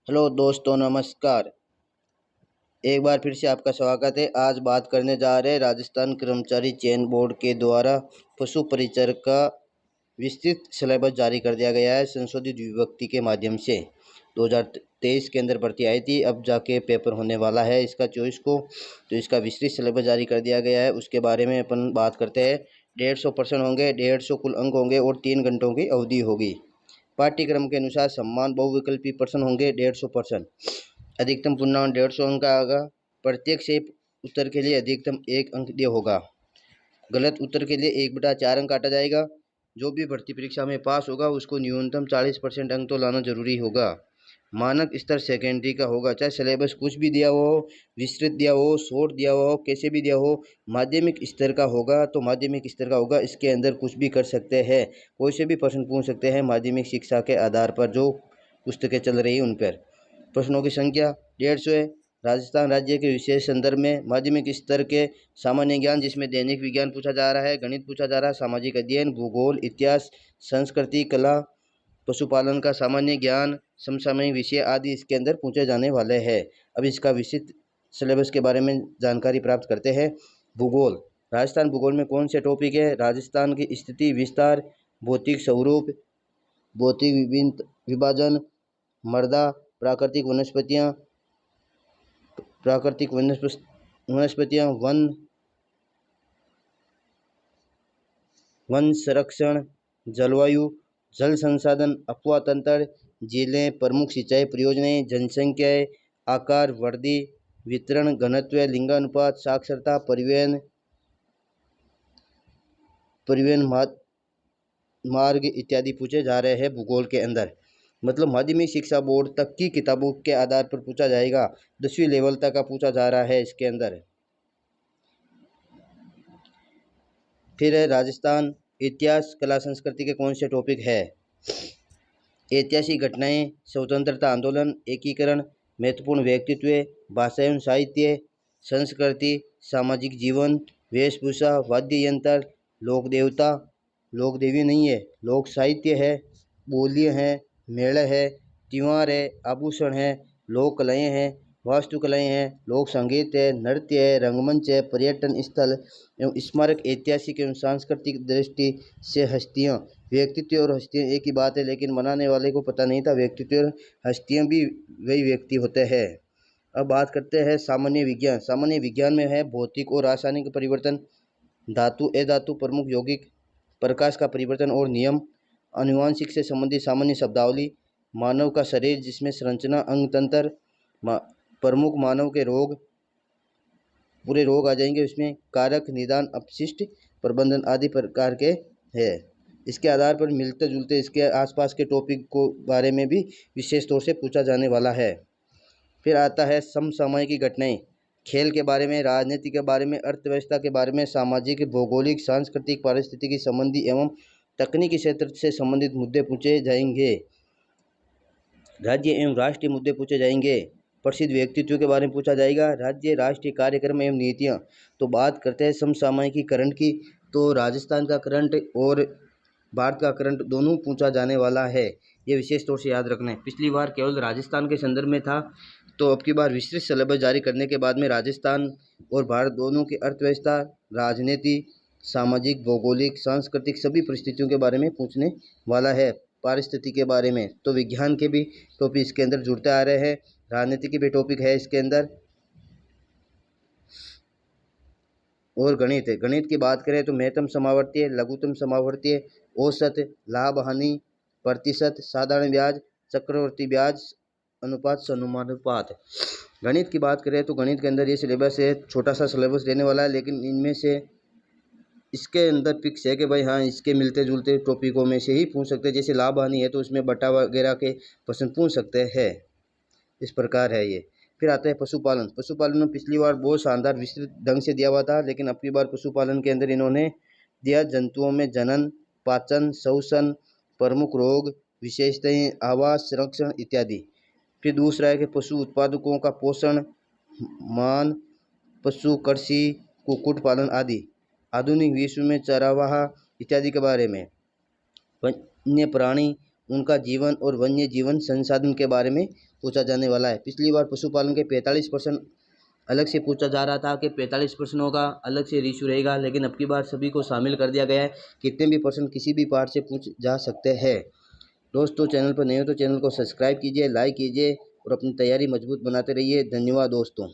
Hello दोस्तों, नमस्कार। एक बार फिर से आपका स्वागत है। आज बात करने जा रहे हैं राजस्थान कर्मचारी चयन बोर्ड के द्वारा पशु परिचर का विस्तृत सिलेबस जारी कर दिया गया है संशोधित विभक्ति के माध्यम से। 2023 के अंदर भर्ती आई थी, अब जाके पेपर होने वाला है इसका 24 को। तो इसका विस्तृत सिलेबस जारी कर दिया गया है, उसके बारे में अपन बात करते हैं। 150 प्रश्न होंगे, 150 कुल अंक होंगे और 3 घंटों की अवधि होगी। पाठ्यक्रम के अनुसार समान बहुविकल्पी प्रश्न होंगे 150 प्रश्न। अधिकतम पूर्णांक 150 अंक का होगा। प्रत्येक से उत्तर के लिए अधिकतम 1 अंक दिया होगा। गलत उत्तर के लिए 1/4 अंक काटा जाएगा। जो भी भर्ती परीक्षा में पास होगा उसको न्यूनतम 40% अंक तो लाना जरूरी होगा। मानक स्तर सेकेंडरी का होगा, चाहे सिलेबस कुछ भी दिया हो, विस्तृत दिया हो, शॉर्ट दिया हो, कैसे भी दिया हो। माध्यमिक स्तर का होगा तो माध्यमिक स्तर का होगा, इसके अंदर कुछ भी कर सकते हैं, कोई से भी प्रश्न पूछ सकते हैं माध्यमिक शिक्षा के आधार पर जो पुस्तकें चल रही हैं उन पर। प्रश्नों की संख्या 150 है। राजस्थान राज्य के विशेष संदर्भ में माध्यमिक स्तर के सामान्य ज्ञान, जिसमें दैनिक विज्ञान पूछा जा रहा है, गणित पूछा जा रहा है, सामाजिक अध्ययन, भूगोल, इतिहास, संस्कृति, कला, पशुपालन का सामान्य ज्ञान, समसामयिक विषय आदि इसके अंदर पूछे जाने वाले हैं। अब इसका विस्तृत सिलेबस के बारे में जानकारी प्राप्त करते हैं। भूगोल, राजस्थान भूगोल में कौन से टॉपिक है? राजस्थान की स्थिति विस्तार, भौतिक स्वरूप, भौतिक विभाजन, मृदा, प्राकृतिक वनस्पतियाँ, वन संरक्षण, जलवायु, जल संसाधन, अफवाह तंत्र, झीलें, प्रमुख सिंचाई परियोजनाएं, जनसंख्या, आकार, वृद्धि, वितरण, घनत्व, लिंगानुपात, साक्षरता, परिवहन मार्ग इत्यादि पूछे जा रहे हैं भूगोल के अंदर। मतलब माध्यमिक शिक्षा बोर्ड तक की किताबों के आधार पर पूछा जाएगा। 10वीं लेवल तक का पूछा जा रहा है इसके अंदर। फिर है राजस्थान इतिहास, कला, संस्कृति के कौन से टॉपिक है? ऐतिहासिक घटनाएं, स्वतंत्रता आंदोलन, एकीकरण, महत्वपूर्ण व्यक्तित्व, भाषा एवं साहित्य, संस्कृति, सामाजिक जीवन, वेशभूषा, वाद्य यंत्र, लोक देवता, लोक देवी नहीं है, लोक साहित्य है, बोलियाँ हैं, मेले है, त्योहार है, आभूषण है, लोक कलाएँ हैं, वास्तुकलाएँ हैं, लोक संगीत है, नृत्य है, रंगमंच है, पर्यटन स्थल एवं स्मारक, ऐतिहासिक एवं सांस्कृतिक दृष्टि से हस्तियाँ। व्यक्तित्व और हस्तियाँ एक ही बात है, लेकिन बनाने वाले को पता नहीं था व्यक्तित्व और हस्तियाँ भी वही व्यक्ति होते हैं। अब बात करते हैं सामान्य विज्ञान। सामान्य विज्ञान में है भौतिक और रासायनिक परिवर्तन, धातु अधातु, प्रमुख यौगिक, प्रकाश का परिवर्तन और नियम, आनुवांशिक से संबंधित सामान्य शब्दावली, मानव का शरीर जिसमें संरचना, अंग तंत्र, प्रमुख मानव के रोग, पूरे रोग आ जाएंगे उसमें, कारक, निदान, अपशिष्ट प्रबंधन आदि प्रकार के है। इसके आधार पर मिलते जुलते इसके आसपास के टॉपिक को बारे में भी विशेष तौर से पूछा जाने वाला है। फिर आता है समसामयिक घटनाएं, खेल के बारे में, राजनीति के बारे में, अर्थव्यवस्था के बारे में, सामाजिक, भौगोलिक, सांस्कृतिक, पारिस्थितिकी संबंधी एवं तकनीकी क्षेत्र से संबंधित मुद्दे पूछे जाएंगे। राज्य एवं राष्ट्रीय मुद्दे पूछे जाएंगे। प्रसिद्ध व्यक्तित्व के बारे में पूछा जाएगा। राज्य राष्ट्रीय कार्यक्रम एवं नीतियाँ। तो बात करते हैं समसामयिकी करंट की, तो राजस्थान का करंट और भारत का करंट दोनों पूछा जाने वाला है, ये विशेष तौर से याद रखना है। पिछली बार केवल राजस्थान के संदर्भ में था, तो अब की बार विस्तृत सिलेबस जारी करने के बाद में राजस्थान और भारत दोनों की अर्थव्यवस्था, राजनीति, सामाजिक, भौगोलिक, सांस्कृतिक सभी परिस्थितियों के बारे में पूछने वाला है। पारिस्थितिकी के बारे में तो विज्ञान के भी टॉपिक इसके अंदर जुड़ते आ रहे हैं, राजनीति के भी टॉपिक है इसके अंदर, और गणित है। गणित की बात करें तो महत्तम समावर्तीय, लघुत्तम समावर्तीय, औसत, लाभ हानि, प्रतिशत, साधारण ब्याज, चक्रवर्ती ब्याज अनुपात, समानुपात। गणित की बात करें तो गणित के अंदर ये सिलेबस है, छोटा सा सिलेबस रहने वाला है, लेकिन इनमें से इसके अंदर फिक्स है कि भाई हाँ, इसके मिलते जुलते टॉपिकों में से ही पूछ सकते हैं। जैसे लाभ हानि है तो उसमें बटा वगैरह के प्रश्न पूछ सकते हैं, इस प्रकार है ये। फिर आता है पशुपालन। पशुपालन में पिछली बार बहुत शानदार विस्तृत ढंग से दिया हुआ था, लेकिन अब की बार पशुपालन के अंदर इन्होंने दिया जंतुओं में जनन, पाचन, श्वसन, प्रमुख रोग, विशेषताएं, आवास, संरक्षण इत्यादि। फिर दूसरा है कि पशु उत्पादकों का पोषण, मान, पशु कृषि, कुक्कुट पालन आदि। आधुनिक विश्व में चरावाहा इत्यादि के बारे में। वन्य प्राणी, उनका जीवन और वन्य जीवन संसाधन के बारे में पूछा जाने वाला है। पिछली बार पशुपालन के 45 प्रश्न अलग से पूछा जा रहा था कि 45 प्रश्नों का अलग से रेशियो रहेगा, लेकिन अब की बार सभी को शामिल कर दिया गया है। कितने भी प्रश्न किसी भी पार्ट से पूछ जा सकते हैं। दोस्तों, चैनल पर नए हो तो चैनल को सब्सक्राइब कीजिए, लाइक कीजिए और अपनी तैयारी मजबूत बनाते रहिए। धन्यवाद दोस्तों।